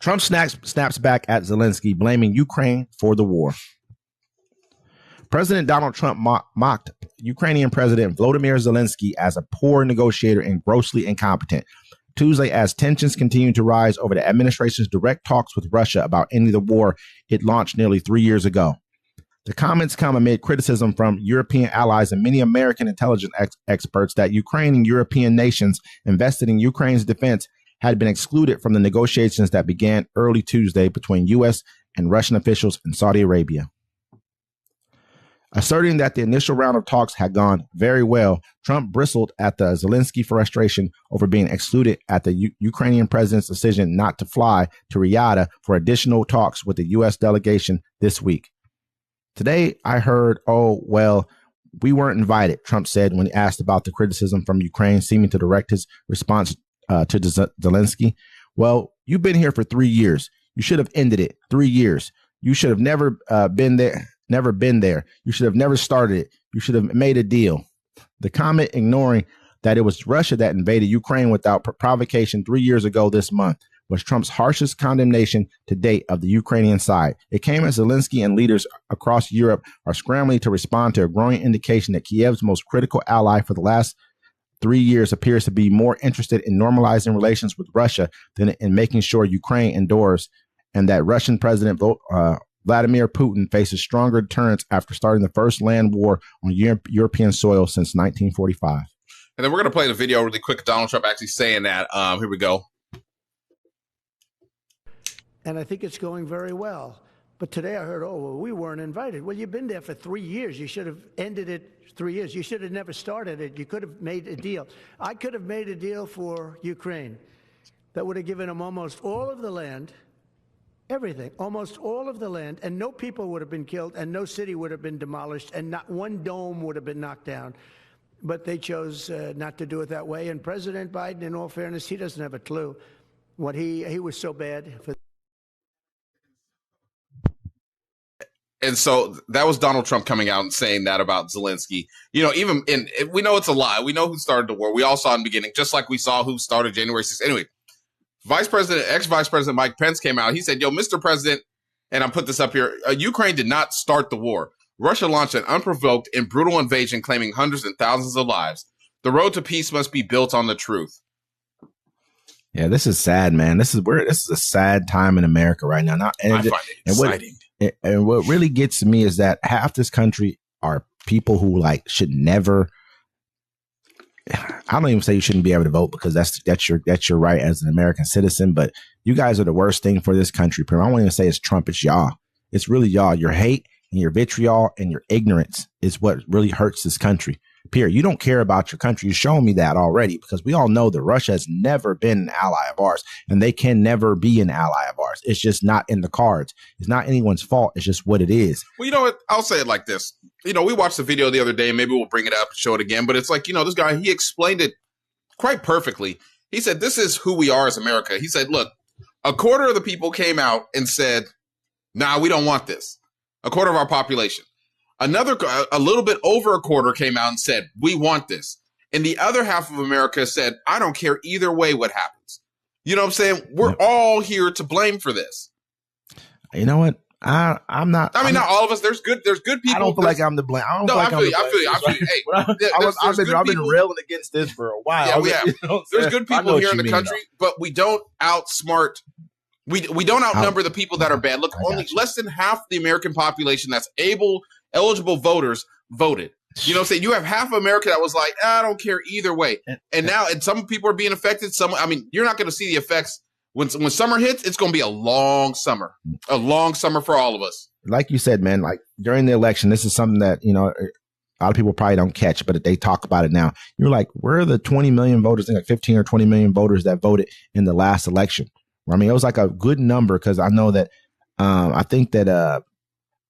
Trump snaps back at Zelenskyy, blaming Ukraine for the war. President Donald Trump mocked Ukrainian President Volodymyr Zelenskyy as a poor negotiator and grossly incompetent Tuesday as tensions continue to rise over the administration's direct talks with Russia about ending the war it launched nearly 3 years ago. The comments come amid criticism from European allies and many American intelligence experts that Ukraine and European nations invested in Ukraine's defense had been excluded from the negotiations that began early Tuesday between U.S. and Russian officials in Saudi Arabia. Asserting that the initial round of talks had gone very well, Trump bristled at the Zelenskyy frustration over being excluded at the Ukrainian president's decision not to fly to Riyadh for additional talks with the U.S. delegation this week. Today, I heard, oh, well, we weren't invited, Trump said when asked about the criticism from Ukraine seeming to direct his response to Zelenskyy. Well, you've been here for 3 years. You should have ended it. 3 years. You should have never been there. Never been there. You should have never started it. You should have made a deal. The comment ignoring that it was Russia that invaded Ukraine without provocation 3 years ago this month was Trump's harshest condemnation to date of the Ukrainian side. It came as Zelenskyy and leaders across Europe are scrambling to respond to a growing indication that Kiev's most critical ally for the last 3 years appears to be more interested in normalizing relations with Russia than in making sure Ukraine endures, and that Russian President Vladimir Putin faces stronger deterrence after starting the first land war on European soil since 1945. And then we're going to play the video really quick. Donald Trump actually saying that. Here we go. And I think it's going very well. But today I heard, oh, well, we weren't invited. Well, you've been there for 3 years. You should have ended it 3 years. You should have never started it. You could have made a deal. I could have made a deal for Ukraine that would have given them almost all of the land. Everything, almost all of the land, and no people would have been killed, and no city would have been demolished, and not one dome would have been knocked down. But they chose not to do it that way. And President Biden, in all fairness, he doesn't have a clue. What he was so bad for. And so that was Donald Trump coming out and saying that about Zelenskyy. You know, even we know it's a lie. We know who started the war. We all saw in the beginning, just like we saw who started January 6th. Anyway. Ex-Vice President Mike Pence came out. He said, yo, Mr. President, and I put this up here, Ukraine did not start the war. Russia launched an unprovoked and brutal invasion, claiming hundreds and thousands of lives. The road to peace must be built on the truth. Yeah, this is sad, man. This is a sad time in America right now. I find it exciting. And what really gets to me is that half this country are people who should never. I don't even say you shouldn't be able to vote because that's your right as an American citizen. But you guys are the worst thing for this country. I won't even say it's Trump. It's y'all. It's really y'all. Your hate and your vitriol and your ignorance is what really hurts this country. Period. You don't care about your country. You've shown me that already because we all know that Russia has never been an ally of ours and they can never be an ally of ours. It's just not in the cards. It's not anyone's fault. It's just what it is. Well, you know what? I'll say it like this. You know, we watched the video the other day. Maybe we'll bring it up and show it again. But it's like, you know, this guy, he explained it quite perfectly. He said, this is who we are as America. He said, look, a quarter of the people came out and said, nah, we don't want this. A quarter of our population. A little bit over a quarter came out and said, we want this. And the other half of America said, I don't care either way what happens. You know what I'm saying? We're all here to blame for this. You know what? I'm not. I mean, not all of us. There's good people. I don't feel like I'm the blame. I feel you. Hey, I've been railing against this for a while. Yeah, we have. You know, there's good people here in the country, but we don't outsmart. We don't outnumber the people that are bad. Look, only less than half the American population that's eligible voters voted. You know what I'm saying? You have half of America that was like, I don't care either way. And now some people are being affected. You're not going to see the effects. When summer hits, it's going to be a long summer for all of us. Like you said, man, like during the election, this is something that, you know, a lot of people probably don't catch, but they talk about it now. You're like, where are the 20 million voters, like 15 or 20 million voters that voted in the last election? I mean, it was like a good number because I know that I think that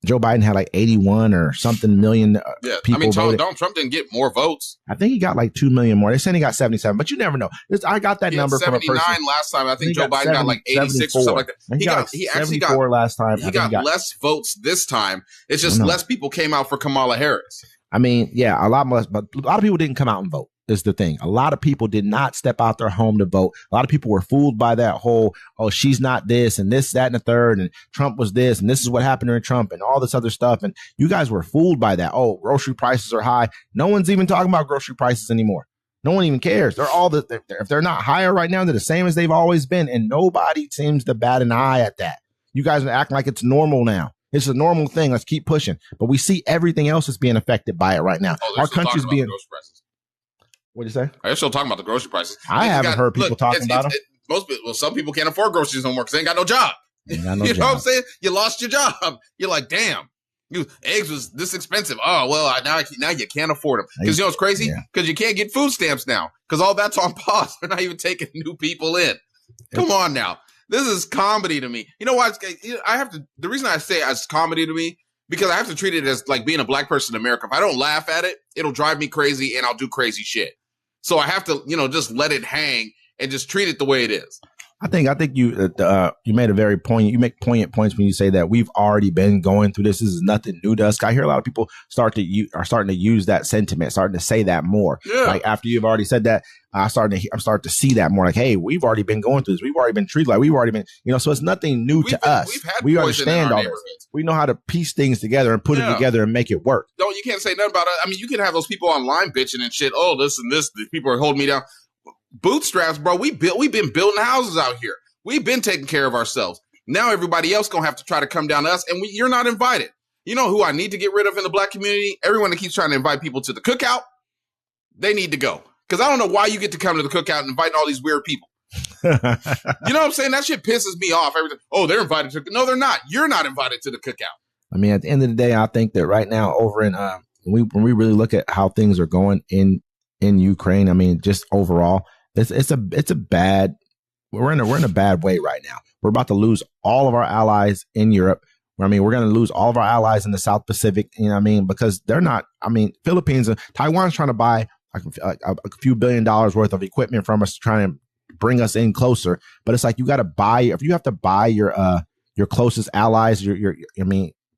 Joe Biden had like 81 or something million people. I mean, Donald Trump didn't get more votes. I think he got like 2 million more. They said he got 77, but you never know. I got that number from a person. 79 last time. I think Joe Biden got like 86 or something like that. He actually got last time. He got less votes this time. It's just less people came out for Kamala Harris. I mean, yeah, a lot more, but a lot of people didn't come out and vote. is the thing. A lot of people did not step out their home to vote. A lot of people were fooled by that whole, oh, she's not this and this, that, and the third, and Trump was this, and this is what happened during Trump and all this other stuff. And you guys were fooled by that. Oh, grocery prices are high. No one's even talking about grocery prices anymore. No one even cares. They're all if they're not higher right now, they're the same as they've always been. And nobody seems to bat an eye at that. You guys are acting like it's normal now. It's a normal thing. Let's keep pushing. But we see everything else is being affected by it right now. Our country's being. What do you say? They're still talking about the grocery prices. I haven't heard people talking about them. Some people can't afford groceries no more because they ain't got no job. You know what I'm saying? You lost your job. You're like, damn. Eggs was this expensive. Oh, well, now you can't afford them. Because you know what's crazy? Because you can't get food stamps now. Because all that's on pause. They're not even taking new people in. Come on now. This is comedy to me. You know why? The reason I say it's comedy to me, because I have to treat it as like being a black person in America. If I don't laugh at it, it'll drive me crazy and I'll do crazy shit. So I have to, just let it hang and just treat it the way it is. I think you made a very poignant. You make poignant points when you say that we've already been going through this. This is nothing new to us. I hear a lot of people are starting to use that sentiment, starting to say that more. Yeah. Like after you've already said that, I'm starting to see that more. Like, hey, we've already been going through this. We've already been treated like we've already been. So it's nothing new to us. We understand all this. We know how to piece things together and put it together and make it work. No, you can't say nothing about it. I mean, you can have those people online bitching and shit. Oh, this and this. The people are holding me down. Bootstraps, bro. We've been building houses out here. We've been taking care of ourselves. Now everybody else going to have to try to come down to us, and you're not invited. You know who I need to get rid of in the black community? Everyone that keeps trying to invite people to the cookout, they need to go. Because I don't know why you get to come to the cookout and inviting all these weird people. You know what I'm saying? That shit pisses me off. Everything. Oh, they're invited to. No, they're not. You're not invited to the cookout. I mean, at the end of the day, I think that right now over in when we really look at how things are going in Ukraine, I mean, just overall, it's a bad. We're in a bad way right now. We're about to lose all of our allies in Europe. I mean, we're going to lose all of our allies in the South Pacific. You know what I mean? Because they're not. I mean, Philippines, Taiwan's trying to buy a few $1 billion worth of equipment from us, trying to bring us in closer. But it's like you got to buy. If you have to buy your closest allies, your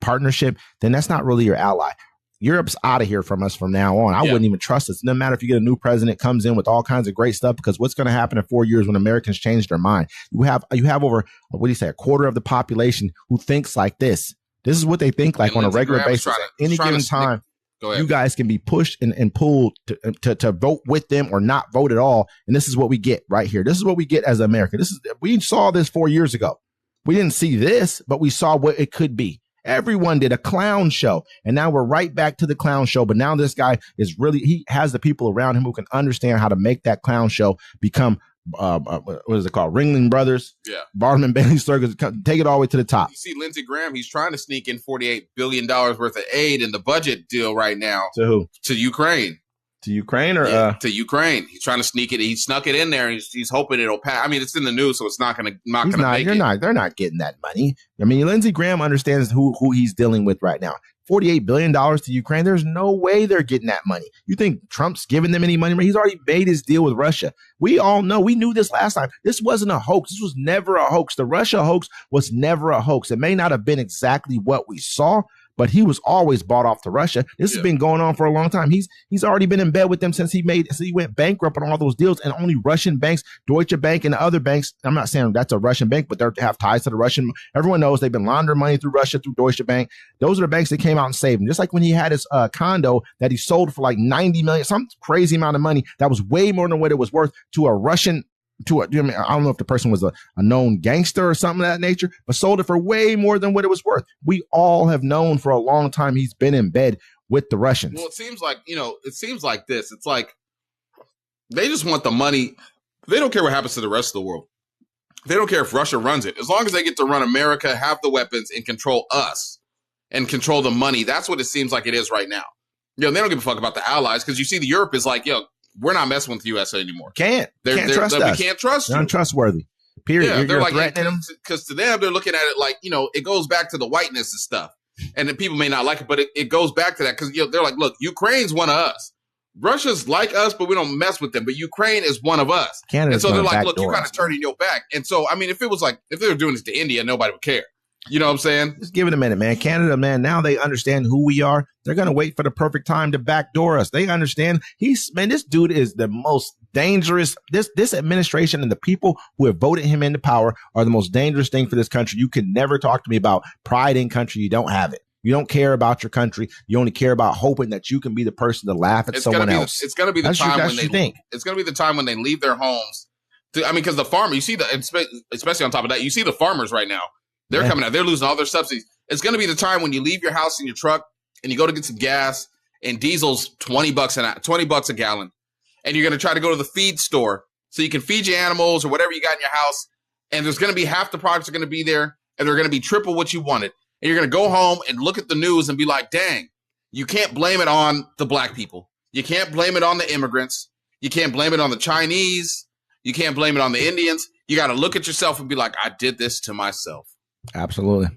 partnership, then that's not really your ally. Europe's out of here from us from now on. I wouldn't even trust us. No matter if you get a new president, comes in with all kinds of great stuff, because what's going to happen in 4 years when Americans change their mind? You have over, what do you say, a quarter of the population who thinks like this. This is what they think like on a regular basis. At any given time, you guys can be pushed and pulled to vote with them or not vote at all. And this is what we get right here. This is what we get as America. We saw this 4 years ago. We didn't see this, but we saw what it could be. Everyone did a clown show, and now we're right back to the clown show. But now this guy he has the people around him who can understand how to make that clown show become, what is it called? Ringling Brothers. Yeah. Barnum and Bailey Circus, take it all the way to the top. You see Lindsey Graham, he's trying to sneak in $48 billion worth of aid in the budget deal right now. To who? To Ukraine. To Ukraine or to Ukraine? He's trying to sneak it. He snuck it in there. And he's hoping it'll pass. I mean, it's in the news, so it's not going to make it. They're not getting that money. I mean, Lindsey Graham understands who he's dealing with right now. $48 billion to Ukraine. There's no way they're getting that money. You think Trump's giving them any money? He's already made his deal with Russia. We all know. We knew this last time. This wasn't a hoax. This was never a hoax. The Russia hoax was never a hoax. It may not have been exactly what we saw, but he was always bought off to Russia. This has been going on for a long time. He's already been in bed with them since he went bankrupt on all those deals, and only Russian banks, Deutsche Bank and the other banks. I'm not saying that's a Russian bank, but they have ties to the Russian. Everyone knows they've been laundering money through Russia, through Deutsche Bank. Those are the banks that came out and saved him. Just like when he had his condo that he sold for like $90 million, some crazy amount of money that was way more than what it was worth to a Russian. I don't know if the person was a known gangster or something of that nature, but sold it for way more than what it was worth. We all have known for a long time he's been in bed with the Russians. Well, it seems like this. It's like they just want the money. They don't care what happens to the rest of the world. They don't care if Russia runs it. As long as they get to run America, have the weapons, and control us and control the money, that's what it seems like it is right now. They don't give a fuck about the allies, because you see the Europe is like, we're not messing with the U.S. anymore. Can't trust us. We can't trust you. They're untrustworthy. Period. Yeah, you're like threatening them. Because to them, they're looking at it like, it goes back to the whiteness and stuff. And then people may not like it, but it goes back to that, because they're like, look, Ukraine's one of us. Russia's like us, but we don't mess with them. But Ukraine is one of us. Canada's and so they're like, look, you're kind of turning your back. And so, I mean, if they were doing this to India, nobody would care. You know what I'm saying? Just give it a minute, man. Canada, man, now they understand who we are. They're going to wait for the perfect time to backdoor us. They understand this dude is the most dangerous. This administration and the people who have voted him into power are the most dangerous thing for this country. You can never talk to me about pride in country. You don't have it. You don't care about your country. You only care about hoping that you can be the person to laugh at someone else. It's going to be the time when they think. It's going to be the time when they leave their homes. Because the farmer, you see especially on top of that, you see the farmers right now. They're coming out. They're losing all their subsidies. It's going to be the time when you leave your house in your truck and you go to get some gas and diesel's $20 a gallon, and you're going to try to go to the feed store so you can feed your animals or whatever you got in your house. And there's going to be half the products are going to be there, and they're going to be triple what you wanted. And you're going to go home and look at the news and be like, dang, you can't blame it on the black people. You can't blame it on the immigrants. You can't blame it on the Chinese. You can't blame it on the Indians. You got to look at yourself and be like, I did this to myself. Absolutely.